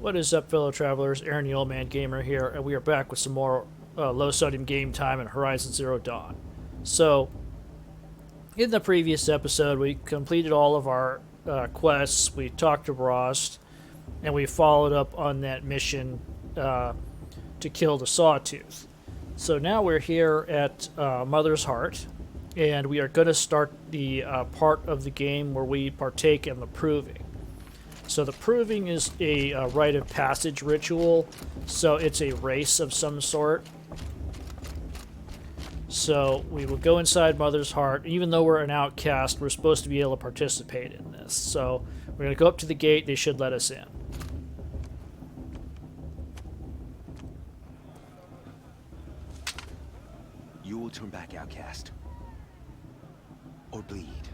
What is up, fellow travelers? Aaron the Old Man Gamer here, and we are back with some more low sodium game time in Horizon Zero Dawn. So, in the previous episode, we completed all of our quests, we talked to Rost, and we followed up on that mission to kill the Sawtooth. So now we're here at Mother's Heart, and we are going to start the part of the game where we partake in the Proving. So the Proving is a rite of passage ritual, so it's a race of some sort. So we will go inside Mother's Heart. Even though we're an outcast, we're supposed to be able to participate in this. So we're going to go up to the gate. They should let us in. You will turn back, outcast. Or bleed.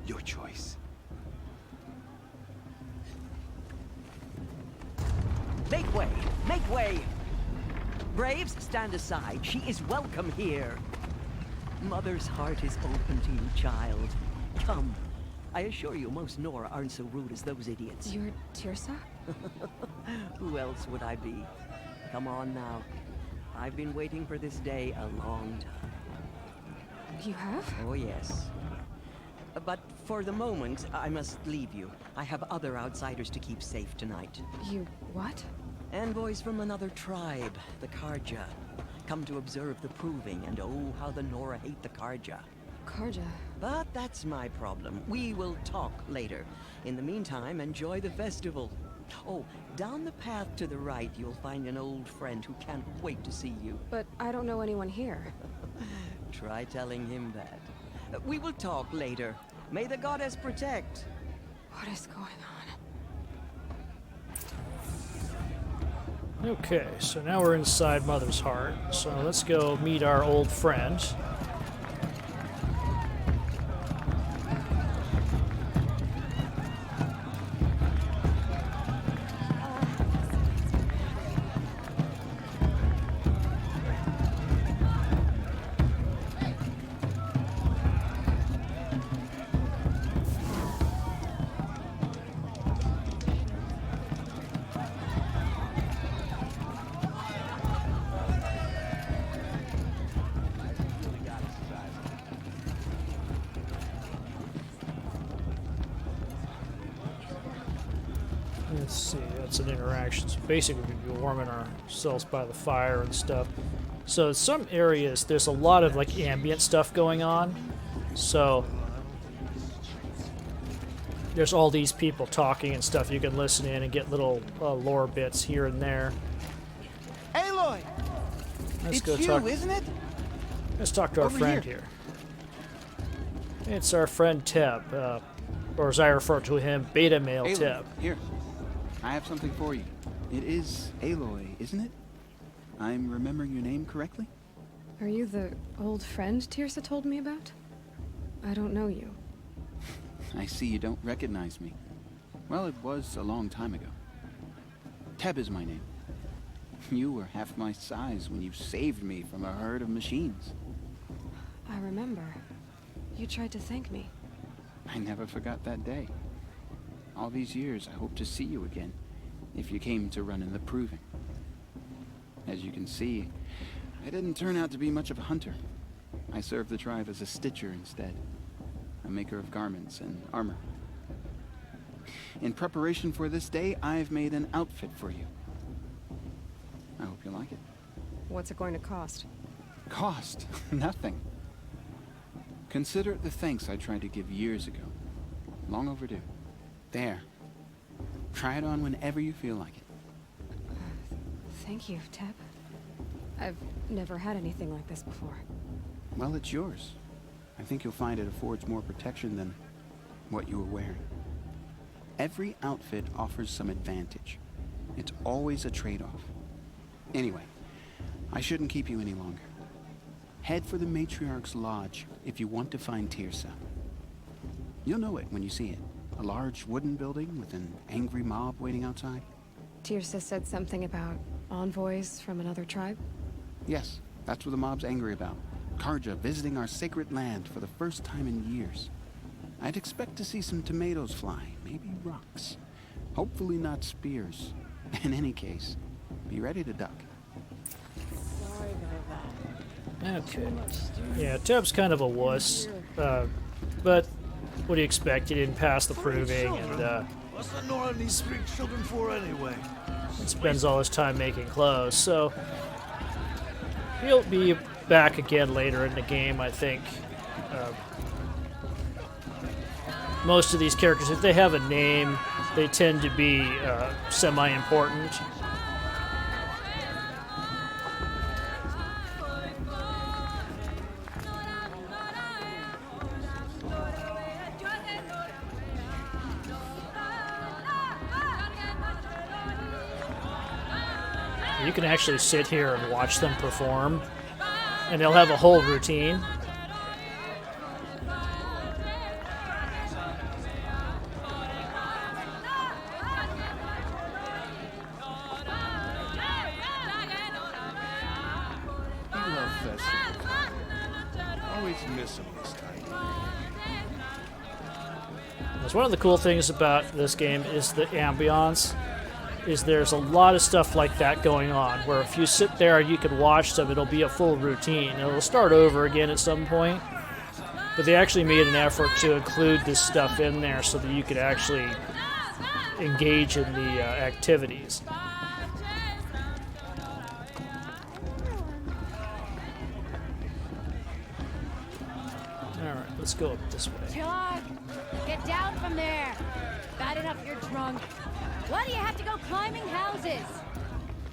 Your choice. Make way! Make way! Braves, stand aside. She is welcome here. Mother's Heart is open to you, child. Come. I assure you, most Nora aren't so rude as those idiots. You're Tirsa? Who else would I be? Come on now. I've been waiting for this day a long time. You have? Oh, yes. But for the moment, I must leave you. I have other outsiders to keep safe tonight. You what? Envoys from another tribe, the Karja. Come to observe the Proving, and oh, how the Nora hate the Karja. Karja. But that's my problem. We will talk later. In the meantime, enjoy the festival. Oh, down the path to the right, you'll find an old friend who can't wait to see you. But I don't know anyone here. Try telling him that. We will talk later. May the goddess protect. What is going on? Okay, so now we're inside Mother's Heart. So let's go meet our old friend. Let's see, that's an interaction. So basically, we'd be warming ourselves by the fire and stuff. So some areas, there's a lot of like ambient stuff going on. So there's all these people talking and stuff. You can listen in and get little lore bits here and there. Aloy! Let's It's go you, talk. isn't it? Let's talk to our Over friend here. here. It's our friend Teb, or as I refer to him, Beta Male Aloy, Teb. here. I have something for you. It is Aloy, isn't it? I'm remembering your name correctly? Are you the old friend Tirsa told me about? I don't know you. I see you don't recognize me. Well, it was a long time ago. Teb is my name. You were half my size when you saved me from a herd of machines. I remember. You tried to thank me. I never forgot that day. All these years, I hope to see you again, if you came to run in the Proving. As you can see, I didn't turn out to be much of a hunter. I served the tribe as a stitcher instead, a maker of garments and armor. In preparation for this day, I've made an outfit for you. I hope you like it. What's it going to cost? Cost? Nothing. Consider it the thanks I tried to give years ago. Long overdue. There. Try it on whenever you feel like it. Thank you, Teb. I've never had anything like this before. Well, it's yours. I think you'll find it affords more protection than what you were wearing. Every outfit offers some advantage. It's always a trade-off. Anyway, I shouldn't keep you any longer. Head for the Matriarch's Lodge if you want to find Tirsa. You'll know it when you see it. A large wooden building with an angry mob waiting outside. Tirsa said something about envoys from another tribe? Yes, that's what the mob's angry about. Karja visiting our sacred land for the first time in years. I'd expect to see some tomatoes fly, maybe rocks. Hopefully not spears. In any case, be ready to duck. Sorry about that. Okay. Yeah, Teb's kind of a wuss. But what do you expect? He didn't pass the proving, and What's the Nora need street children for anyway? spends all his time making clothes. So he'll be back again later in the game, I think. Most of these characters, if they have a name, they tend to be semi-important. You can actually sit here and watch them perform, and they'll have a whole routine. I love festivals. Always miss them this time. That's one of the cool things about this game is the ambiance. Is there's a lot of stuff like that going on, where if you sit there and you could watch them, it'll be a full routine. It'll start over again at some point, but they actually made an effort to include this stuff in there so that you could actually engage in the activities. Alright, let's go up this way. John, get down from there. Bad enough you're drunk. Why do you have to go climbing houses?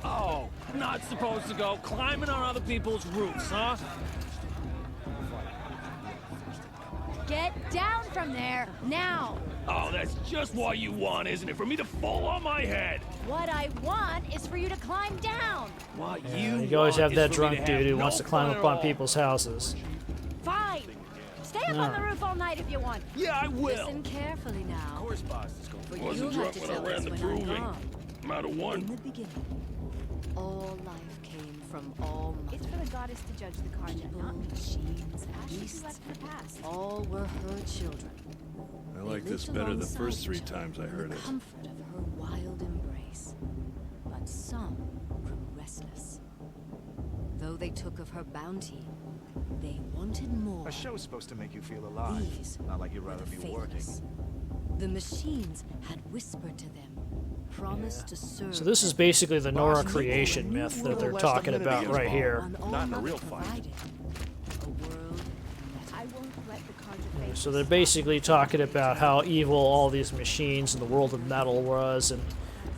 Oh, not supposed to go climbing on other people's roofs, huh? Get down from there, now. Oh, that's just what you want, isn't it? For me to fall on my head. What I want is for you to climb down. What Yeah, you always have want that is for me drunk to have dude who no wants to climb fun up at on all. people's houses. Fine. Stay up on the Alright. roof all night if you want. Yeah, I will. Listen carefully now. Of course, boss. It's going For Wasn't you'll have drunk to when I tell ran us the when proving. I'm gone. I'm out of In the one. beginning, all life came from all It's for the goddess to judge the karma, not me. machines, Ashes beasts. left for past. All were her children. I They like this lived better the alongside first 3 each other times I in heard the it. comfort of her wild embrace. But some grew restless. Though they took of her bounty, they wanted more. A show's supposed to make you feel alive. These Not like you'd were rather the be working. faithless. The machines had whispered to them, promised to serve. So this is them basically the Nora Boss, creation you myth were that they're less talking than a about minute right ago. here. on all Not in a Mother real fight. provided. A world I won't let the conjure face. So they're basically talking about how evil all these machines and the world of metal was,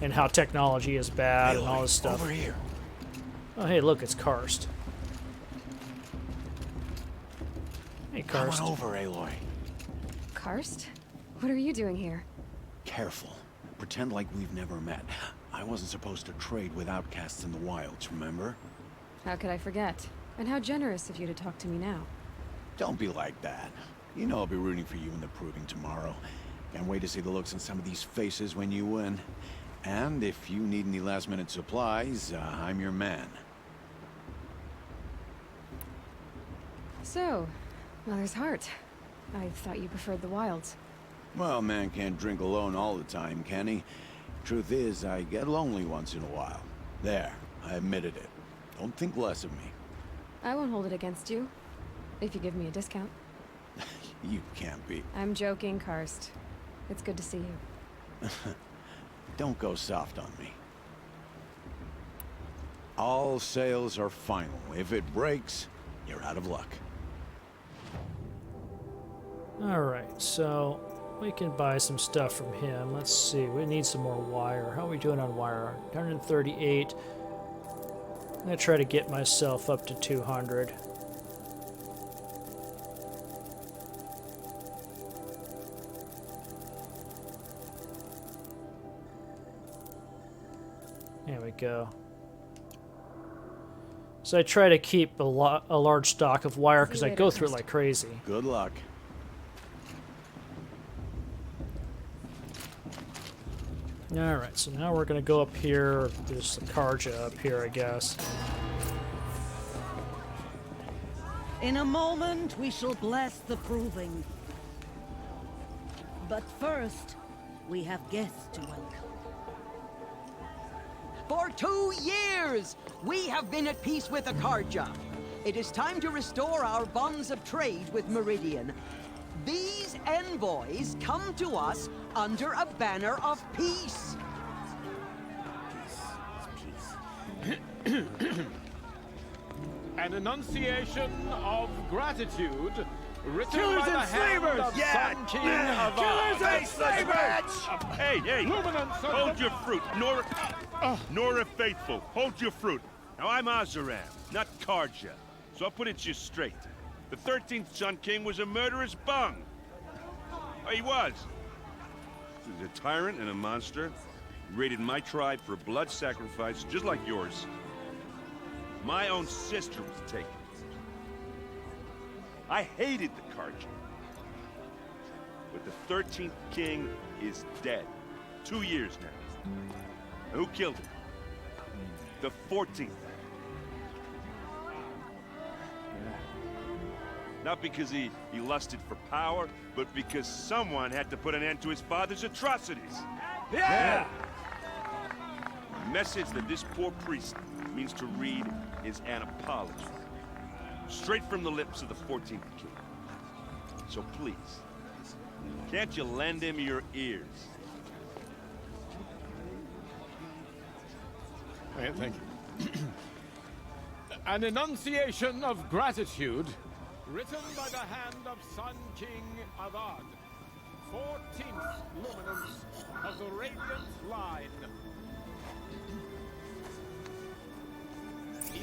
and how technology is bad and all this stuff. Over here. Oh, hey, look, it's Karst. Hey, Come Karst. on over, Aloy. Karst? What are you doing here? Careful. Pretend like we've never met. I wasn't supposed to trade with outcasts in the wilds, remember? How could I forget? And how generous of you to talk to me now. Don't be like that. You know I'll be rooting for you in the proving tomorrow. Can't wait to see the looks on some of these faces when you win. And if you need any last-minute supplies, I'm your man. So, Mother's Heart. I thought you preferred the wilds. Well, man can't drink alone all the time, can he? Truth is, I get lonely once in a while. There, I admitted it. Don't think less of me. I won't hold it against you. If you give me a discount. You can't be. I'm joking, Karst. It's good to see you. Don't go soft on me. All sales are final. If it breaks, you're out of luck. Alright, so we can buy some stuff from him. Let's see, we need some more wire. How are we doing on wire? 138. I'm going to try to get myself up to 200. There we go. So I try to keep a large stock of wire because I go through it like crazy. Good luck. Alright, so now we're going to go up here. There's the Karja up here, I guess. In a moment, we shall bless the proving. But first, we have guests to welcome. For 2 years, we have been at peace with Akarja. It is time to restore our bonds of trade with Meridian. These envoys come to us under a banner of peace. An enunciation of gratitude written Killers by the and hand slavers! of Yeah! Sun King of Killers and slavers! Hey, hey! Luminance of Hold the- your fruit, Nora. Nora Faithful, hold your fruit. Now I'm Azaram, not Karja, so I'll put it just straight. The 13th Sun King was a murderous bung. Oh, he was. He was a tyrant and a monster. He raided my tribe for blood sacrifice, just like yours. My own sister was taken. I hated the Karja. But the 13th King is dead. 2 years now. And who killed him? The 14th. Not because he lusted for power, but because someone had to put an end to his father's atrocities. Yeah! The message that this poor priest means to read is an apology. Straight from the lips of the 14th King. So please, can't you lend him your ears? Thank you. An enunciation of gratitude written by the hand of Sun King Avad, 14th luminance of the Radiant Line.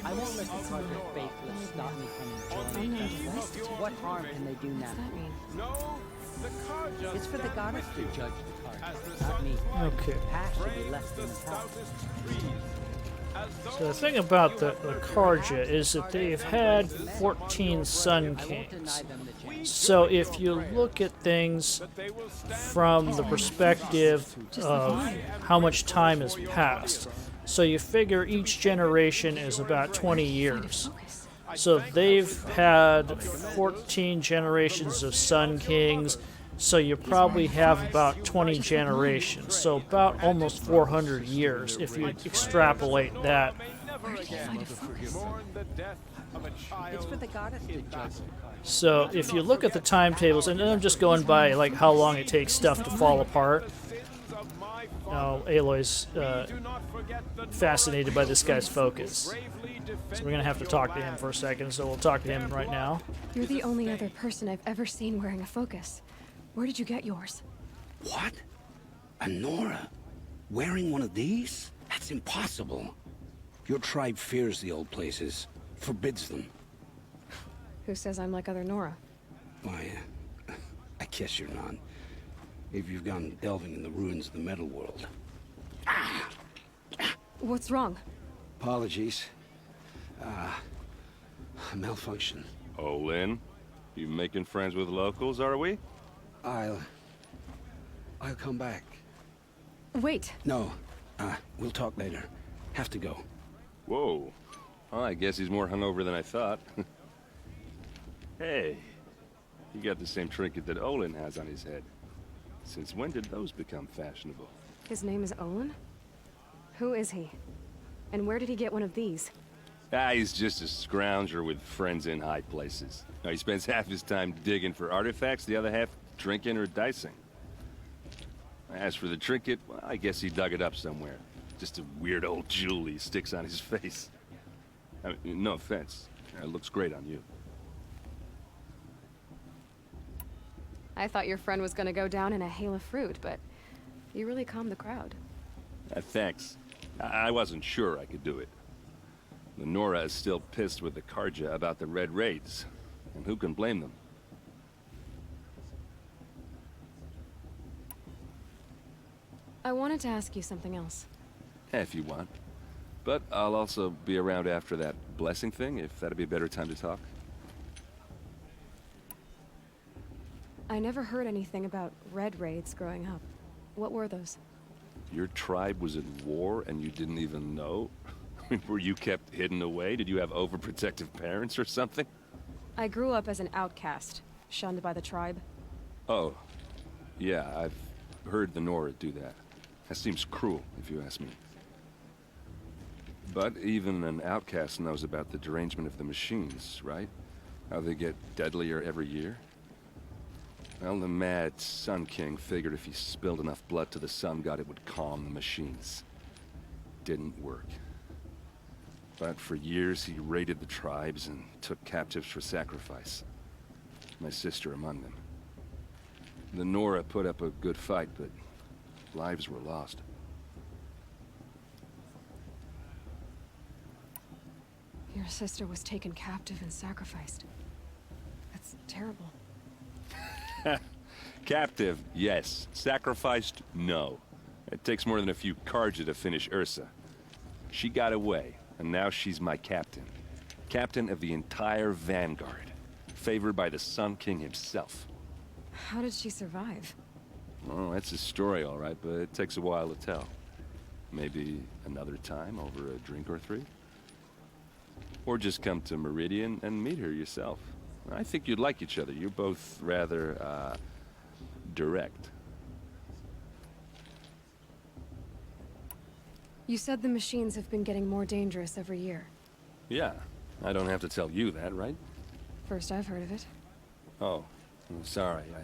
I won't let the Karja faithless stop me from enjoying justice. What harm can they do now? What's that mean? No, the Karja It's for the stand goddess with to you judge the as Karja, the not me. sun's light Okay. Past should be frames less than the the past. stoutest trees. So the thing about the Karja is that they've had 14 Sun I won't deny Kings. them the chance. So if you look at things from the perspective of how much time has passed, so you figure each generation is about 20 years. So they've had 14 generations of Sun Kings, so you probably have about 20 generations, so about almost 400 years if you extrapolate that. Mourn the death of a child. It's for the goddess to judge. So if you look at the timetables, and I'm just going by like how long it takes stuff to fall apart. Now Aloy's fascinated by this guy's focus, so we're gonna have to talk to him for a second. So we'll talk to him right now. You're the only other person I've ever seen wearing a focus. Where did you get yours? What? A Nora? Wearing one of these? That's impossible. Your tribe fears the old places, forbids them. Who says I'm like other Nora? Why, I guess you're not. If you've gone delving in the ruins of the metal world. What's wrong? Apologies. A malfunction. Oh, Lynn, you making friends with locals, are we? I'll come back. Wait. No, we'll talk later. Have to go. Whoa. Well, I guess he's more hungover than I thought. Hey, you got the same trinket that Olin has on his head. Since when did those become fashionable? His name is Olin? Who is he? And where did he get one of these? He's just a scrounger with friends in high places. Now, he spends half his time digging for artifacts, the other half drinking or dicing. As for the trinket, well, I guess he dug it up somewhere. Just a weird old jewel he sticks on his face. I mean, no offense. It looks great on you. I thought your friend was gonna go down in a hail of fruit, but you really calmed the crowd. Thanks. I wasn't sure I could do it. The Nora is still pissed with the Karja about the Red Raids. And who can blame them? I wanted to ask you something else. If you want. But I'll also be around after that blessing thing, if that'd be a better time to talk. I never heard anything about red raids growing up. What were those? Your tribe was at war and you didn't even know? Were you kept hidden away? Did you have overprotective parents or something? I grew up as an outcast, shunned by the tribe. Oh. Yeah, I've heard the Nora do that. That seems cruel, if you ask me. But even an outcast knows about the derangement of the machines, right? How they get deadlier every year? Well, the mad Sun King figured if he spilled enough blood to the Sun God, it would calm the machines. Didn't work. But for years, he raided the tribes and took captives for sacrifice. My sister among them. The Nora put up a good fight, but lives were lost. Your sister was taken captive and sacrificed. That's terrible. Captive, yes. Sacrificed, no. It takes more than a few Carja to finish Ursa. She got away, and now she's my captain. Captain of the entire Vanguard. Favored by the Sun King himself. How did she survive? Oh, that's a story, all right, but it takes a while to tell. Maybe another time over a drink or three? Or just come to Meridian and meet her yourself. I think you'd like each other. You're both rather, direct. You said the machines have been getting more dangerous every year. Yeah, I don't have to tell you that, right? First I've heard of it. Oh, I'm sorry. I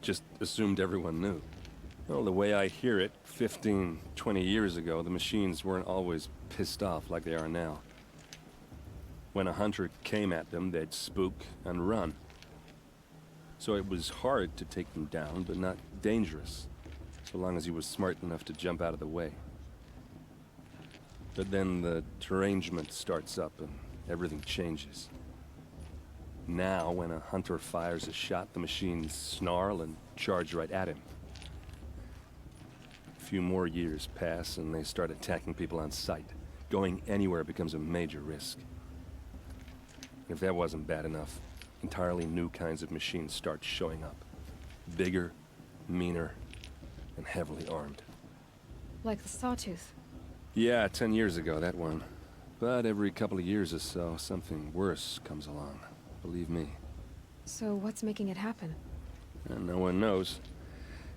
just assumed everyone knew. Well, the way I hear it, 15, 20 years ago, the machines weren't always pissed off like they are now. When a hunter came at them, they'd spook and run. So it was hard to take them down, but not dangerous, so long as he was smart enough to jump out of the way. But then the derangement starts up and everything changes. Now, when a hunter fires a shot, the machines snarl and charge right at him. A few more years pass and they start attacking people on sight. Going anywhere becomes a major risk. If that wasn't bad enough, entirely new kinds of machines start showing up. Bigger, meaner, and heavily armed. Like the Sawtooth. Yeah, 10 years ago, that one. But every couple of years or so, something worse comes along. Believe me. So what's making it happen? And no one knows.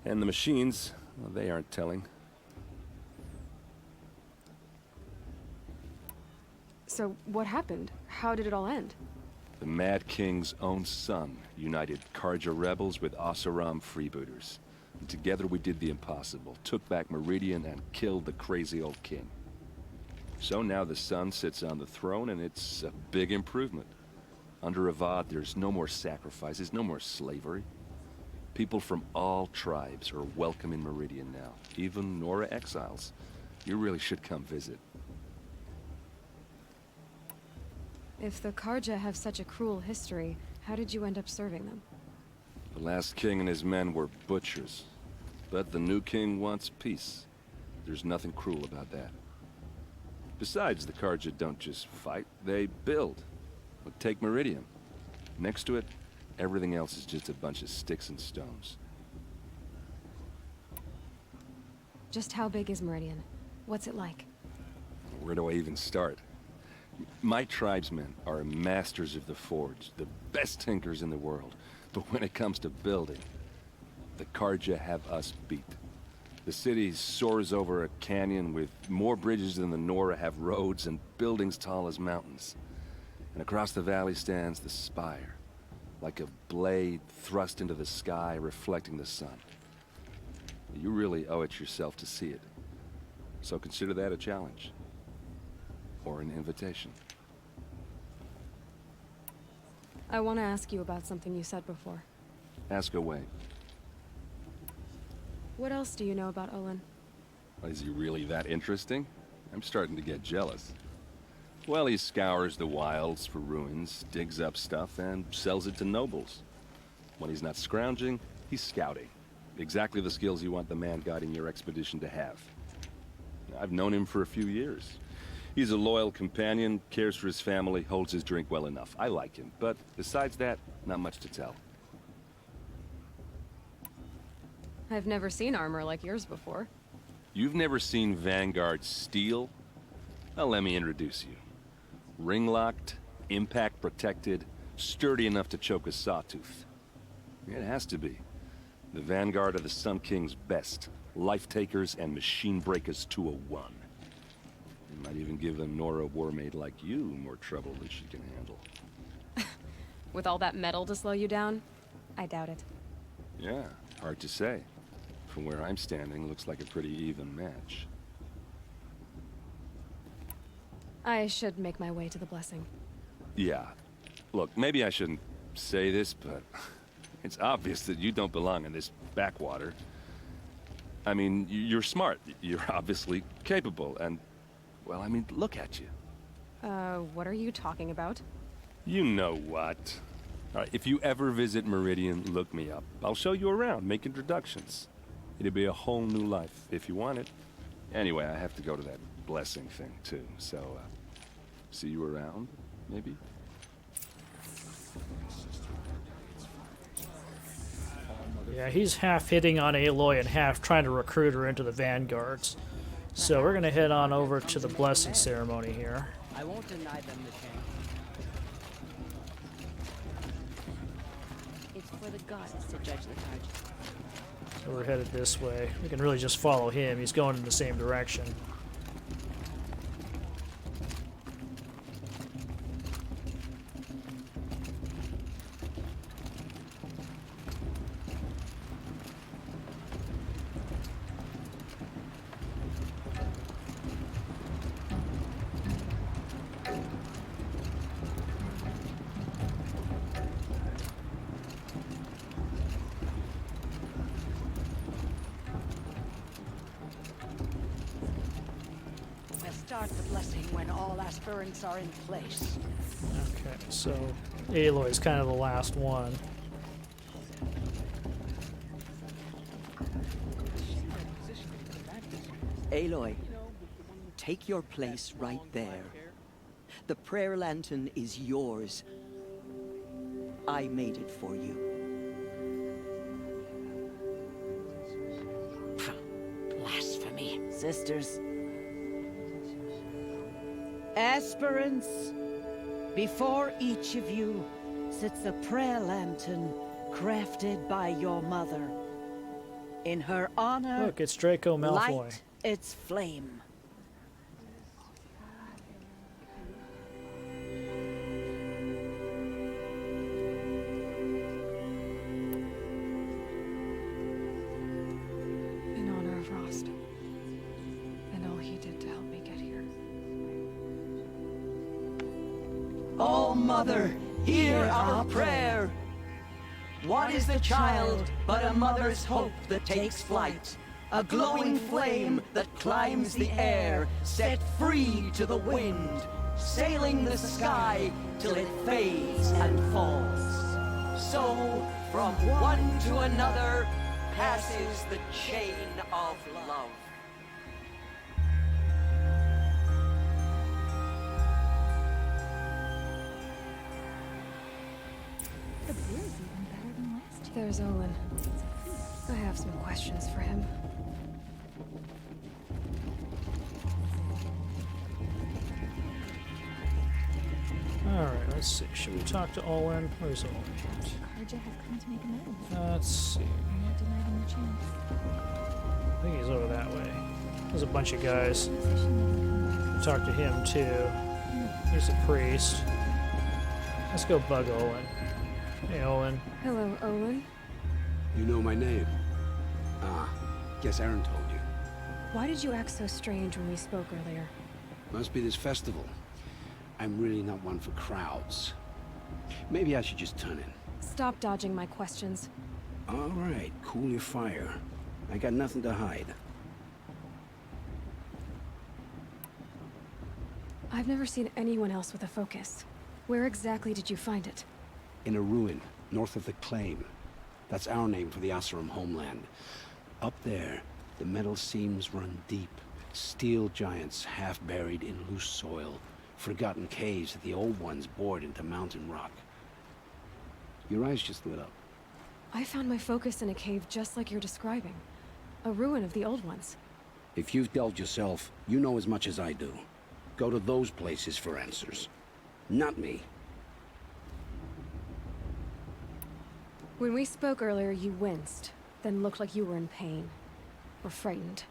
And the machines, well, they aren't telling. So what happened? How did it all end? The Mad King's own son united Carja rebels with Oseram freebooters. And together we did the impossible, took back Meridian and killed the crazy old king. So now the son sits on the throne and it's a big improvement. Under Avad, there's no more sacrifices, no more slavery. People from all tribes are welcome in Meridian now, even Nora exiles. You really should come visit. If the Carja have such a cruel history, how did you end up serving them? The last king and his men were butchers. But the new king wants peace. There's nothing cruel about that. Besides, the Carja don't just fight, they build. But take Meridian. Next to it, everything else is just a bunch of sticks and stones. Just how big is Meridian? What's it like? Where do I even start? My tribesmen are masters of the forge, the best tinkers in the world. But when it comes to building, the Carja have us beat. The city soars over a canyon with more bridges than the Nora have roads and buildings tall as mountains. And across the valley stands the spire, like a blade thrust into the sky reflecting the sun. You really owe it yourself to see it. So consider that a challenge. Or an invitation. I want to ask you about something you said before. Ask away. What else do you know about Olin? Is he really that interesting? I'm starting to get jealous. Well, he scours the wilds for ruins, digs up stuff, and sells it to nobles. When he's not scrounging, he's scouting. Exactly the skills you want the man guiding your expedition to have. I've known him for a few years. He's a loyal companion, cares for his family, holds his drink well enough. I like him, but besides that, not much to tell. I've never seen armor like yours before. You've never seen Vanguard steel? Well, let me introduce you. Ring-locked, impact-protected, sturdy enough to choke a sawtooth. It has to be. The Vanguard of the Sun King's best. Life-takers and machine breakers to a one. It might even give a Nora warmaid like you more trouble than she can handle. With all that metal to slow you down? I doubt it. Yeah, hard to say. From where I'm standing, looks like a pretty even match. I should make my way to the blessing. Yeah. Look, maybe I shouldn't say this, but it's obvious that you don't belong in this backwater. I mean, you're smart. You're obviously capable, and, well, I mean, look at you. What are you talking about? You know what. All right, if you ever visit Meridian, look me up. I'll show you around, make introductions. It'll be a whole new life, if you want it. Anyway, I have to go to that blessing thing, too, so, see you around, maybe? Yeah, he's half hitting on Aloy and half trying to recruit her into the vanguards. So we're going to head on over to the blessing ceremony here. I won't deny them the chance. It's for the goddess to judge the carja. So we're headed this way. We can really just follow him. He's going in the same direction. Start the blessing when all aspirants are in place. Okay, so Aloy's kind of the last one. Aloy, take your place right there. The prayer lantern is yours. I made it for you. Blasphemy. Sisters. Aspirants, before each of you sits a prayer lantern crafted by your mother. In her honor, Look, it's Draco Malfoy. light its flame. In honor of Rost. And all he did to help me get here. Oh, Mother, hear our prayer. What is the child but a mother's hope that takes flight? A glowing flame that climbs the air, set free to the wind, sailing the sky till it fades and falls. So, from one to another, passes the chain of love. The beer's even better than last year. There's Olin. I have some questions for him. Alright, let's see. Should we talk to Olin? Where's Olin? Carja have come to make amends. Let's see. I'm not denying them the chance. I think he's over that way. There's a bunch of guys. Exposition We'll talk to him too. He's a priest. Let's go bug Olin. Hey, Olin. Hello, Olin. You know my name? Ah, guess Aaron told you. Why did you act so strange when we spoke earlier? Must be this festival. I'm really not one for crowds. Maybe I should just turn in. Stop dodging my questions. All right, cool your fire. I got nothing to hide. I've never seen anyone else with a focus. Where exactly did you find it? In a ruin, north of the Claim. That's our name for the Asuram homeland. Up there, the metal seams run deep. Steel giants half buried in loose soil. Forgotten caves that the old ones bored into mountain rock. Your eyes just lit up. I found my focus in a cave just like you're describing. A ruin of the old ones. If you've delved yourself, you know as much as I do. Go to those places for answers. Not me. When we spoke earlier, you winced, then looked like you were in pain. Or frightened.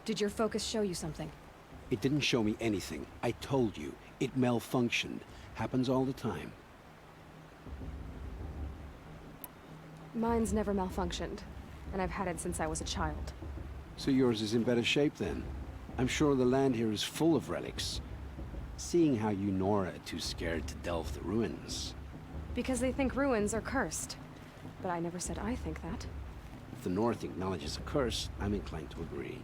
Did your focus show you something? It didn't show me anything. I told you. It malfunctioned. Happens all the time. Mine's never malfunctioned, and I've had it since I was a child. So yours is in better shape then. I'm sure the land here is full of relics. Seeing how you Nora are too scared to delve the ruins. Because they think ruins are cursed. But I never said I think that. If the North acknowledges a curse, I'm inclined to agree.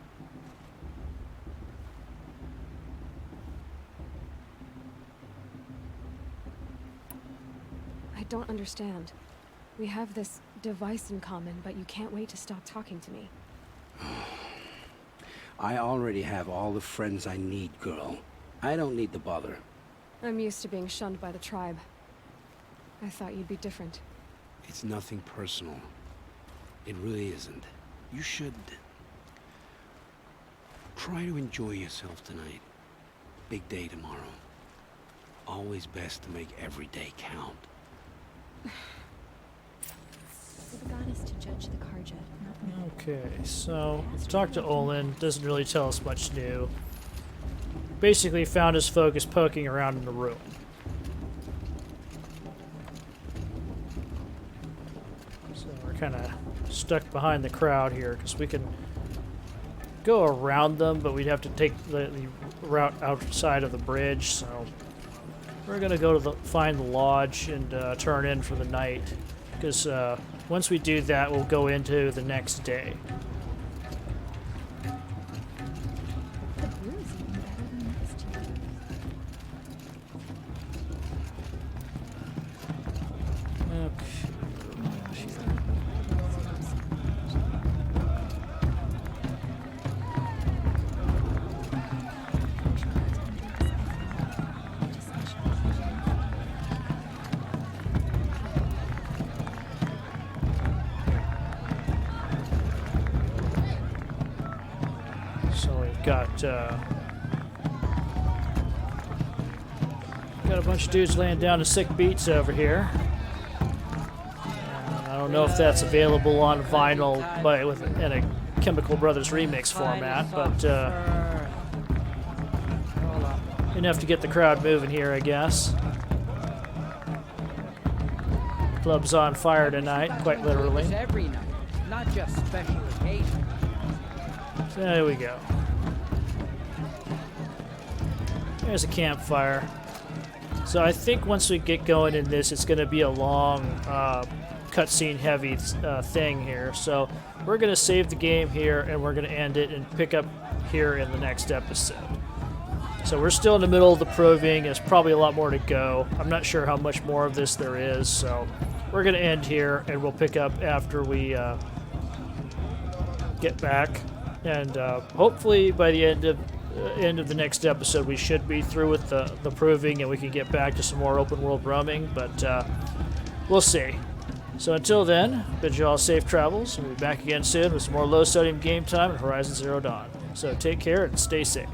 I don't understand. We have this device in common, but you can't wait to stop talking to me. I already have all the friends I need, girl. I don't need the bother. I'm used to being shunned by the tribe. I thought you'd be different. It's nothing personal. It really isn't. You should... try to enjoy yourself tonight. Big day tomorrow. Always best to make every day count. For the goddess to judge the Karja, not me. Okay, so talk to Olin. Doesn't really tell us much new. Basically found his focus poking around in the ruin. So we're kind of stuck behind the crowd here because we can go around them, but we'd have to take the route outside of the bridge. So we're gonna go to find the lodge and turn in for the night, because once we do that, we'll go into the next day. The brew is even better than last year. Got a bunch of dudes laying down to sick beats over here. And I don't know if that's available on vinyl in a Chemical Brothers remix format, but enough to get the crowd moving here, I guess. Club's on fire tonight, quite literally. Every night, not just special occasions. So there we go. There's a campfire. So I think once we get going in this, it's going to be a long, cutscene heavy thing here. So we're going to save the game here, and we're going to end it and pick up here in the next episode. So we're still in the middle of the proving. There's probably a lot more to go. I'm not sure how much more of this there is. So we're going to end here, and we'll pick up after we get back. And hopefully by the end of the next episode, we should be through with the proving, and we can get back to some more open world roaming, but we'll see. So until then, bid you all safe travels, and we'll be back again soon with some more low sodium game time in Horizon Zero Dawn. So take care and stay safe.